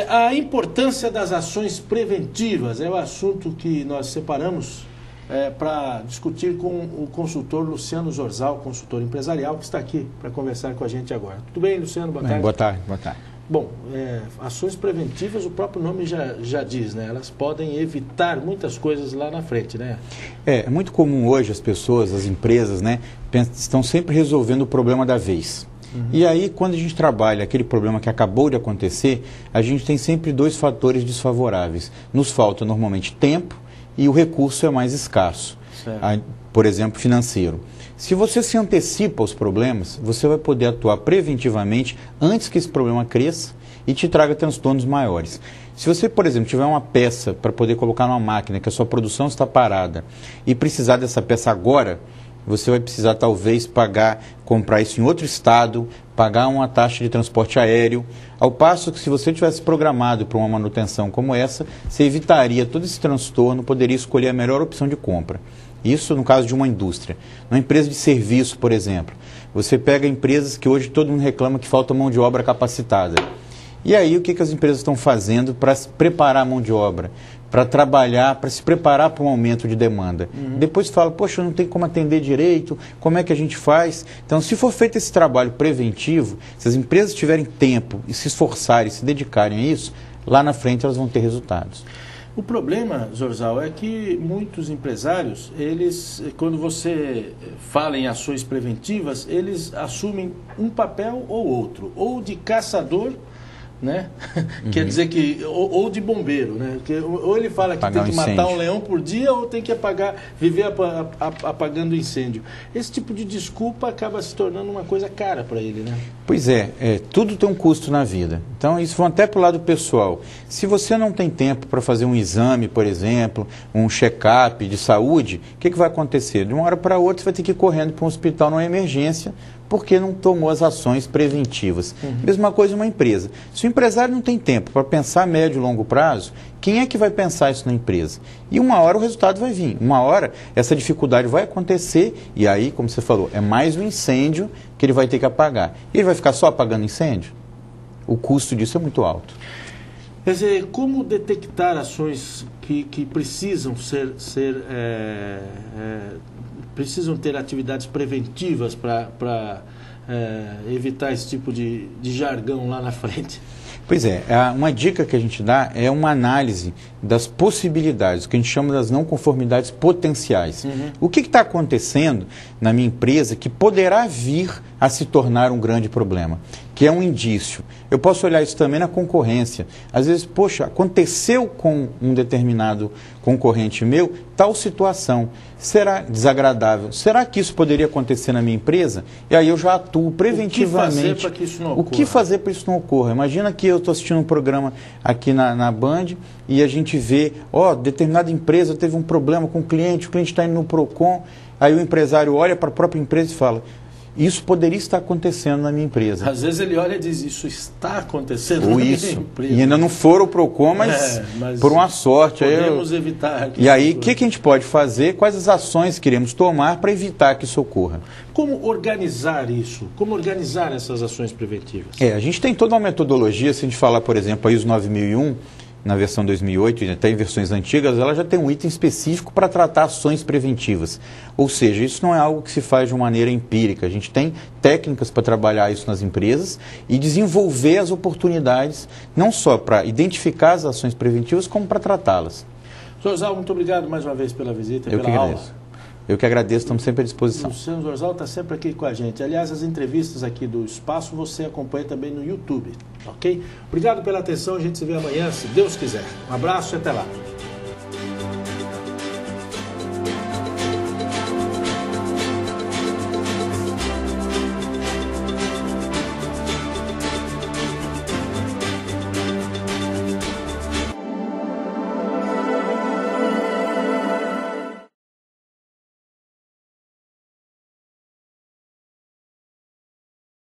A importância das ações preventivas é o assunto que nós separamos para discutir com o consultor Luciano Zorzal, consultor empresarial, que está aqui para conversar com a gente agora. Tudo bem, Luciano? Boa tarde. Boa tarde, boa tarde. Bom, ações preventivas, o próprio nome já diz, né? Elas podem evitar muitas coisas lá na frente, né? É muito comum hoje as pessoas, as empresas, né, estão sempre resolvendo o problema da vez. E aí, quando a gente trabalha aquele problema que acabou de acontecer, a gente tem sempre dois fatores desfavoráveis. Nos falta normalmente tempo e o recurso é mais escasso, por exemplo, financeiro. Se você se antecipa aos problemas, você vai poder atuar preventivamente antes que esse problema cresça e te traga transtornos maiores. Se você, por exemplo, tiver uma peça para poder colocar numa máquina que a sua produção está parada e precisar dessa peça agora, você vai precisar talvez comprar isso em outro estado, pagar uma taxa de transporte aéreo, ao passo que se você tivesse programado para uma manutenção como essa, você evitaria todo esse transtorno, poderia escolher a melhor opção de compra. Isso no caso de uma indústria. Numa empresa de serviço, por exemplo, você pega empresas que hoje todo mundo reclama que falta mão de obra capacitada. E aí o que as empresas estão fazendo para preparar a mão de obra? Para trabalhar, para se preparar para um aumento de demanda. Depois fala, poxa, não tem como atender direito, como é que a gente faz? Então, se for feito esse trabalho preventivo, se as empresas tiverem tempo e se esforçarem, se dedicarem a isso, lá na frente elas vão ter resultados. O problema, Zorzal, é que muitos empresários, eles, quando você fala em ações preventivas, eles assumem um papel ou outro, ou de caçador, né? Quer dizer que ou de bombeiro, né? Ou ele fala que tem que matar um leão por dia ou tem que viver apagando incêndio. Esse tipo de desculpa acaba se tornando uma coisa cara para ele, né? Pois tudo tem um custo na vida. Então isso vai até para o lado pessoal. Se você não tem tempo para fazer um exame, por exemplo, um check-up de saúde, o que vai acontecer? De uma hora para outra você vai ter que ir correndo para um hospital numa emergência porque não tomou as ações preventivas. Mesma coisa uma empresa. Se o empresário não tem tempo para pensar a médio e longo prazo, quem é que vai pensar isso na empresa? E uma hora o resultado vai vir. Uma hora essa dificuldade vai acontecer e aí, como você falou, é mais um incêndio que ele vai ter que apagar. E ele vai ficar só apagando incêndio? O custo disso é muito alto. Quer dizer, como detectar ações que precisam precisam ter atividades preventivas para evitar esse tipo de jargão lá na frente? Pois uma dica que a gente dá é uma análise das possibilidades, o que a gente chama das não conformidades potenciais. O que está acontecendo na minha empresa que poderá vir a se tornar um grande problema, que é um indício. Eu posso olhar isso também na concorrência. Às vezes, poxa, aconteceu com um determinado concorrente meu tal situação. Será desagradável? Será que isso poderia acontecer na minha empresa? E aí eu já atuo preventivamente. O que fazer para que isso não ocorra? O que fazer para isso não ocorra? Imagina que eu estou assistindo um programa aqui na Band e a gente vê, determinada empresa teve um problema com o cliente está indo no PROCON, aí o empresário olha para a própria empresa e fala, isso poderia estar acontecendo na minha empresa. Às vezes ele olha e diz, isso está acontecendo na minha empresa. E ainda não foram o PROCON, mas por uma sorte. Podemos evitar. E aí, o que a gente pode fazer? Quais as ações que iremos tomar para evitar que isso ocorra? Como organizar isso? Como organizar essas ações preventivas? A gente tem toda uma metodologia, se a gente falar, por exemplo, a ISO 9001, na versão 2008 e até em versões antigas, ela já tem um item específico para tratar ações preventivas. Ou seja, isso não é algo que se faz de uma maneira empírica. A gente tem técnicas para trabalhar isso nas empresas e desenvolver as oportunidades, não só para identificar as ações preventivas, como para tratá-las. Zorzal, muito obrigado mais uma vez pela visita e pela aula. Eu que agradeço, estamos sempre à disposição. O Luciano Zorzal está sempre aqui com a gente. Aliás, as entrevistas aqui do Espaço você acompanha também no YouTube, ok? Obrigado pela atenção, a gente se vê amanhã, se Deus quiser. Um abraço e até lá.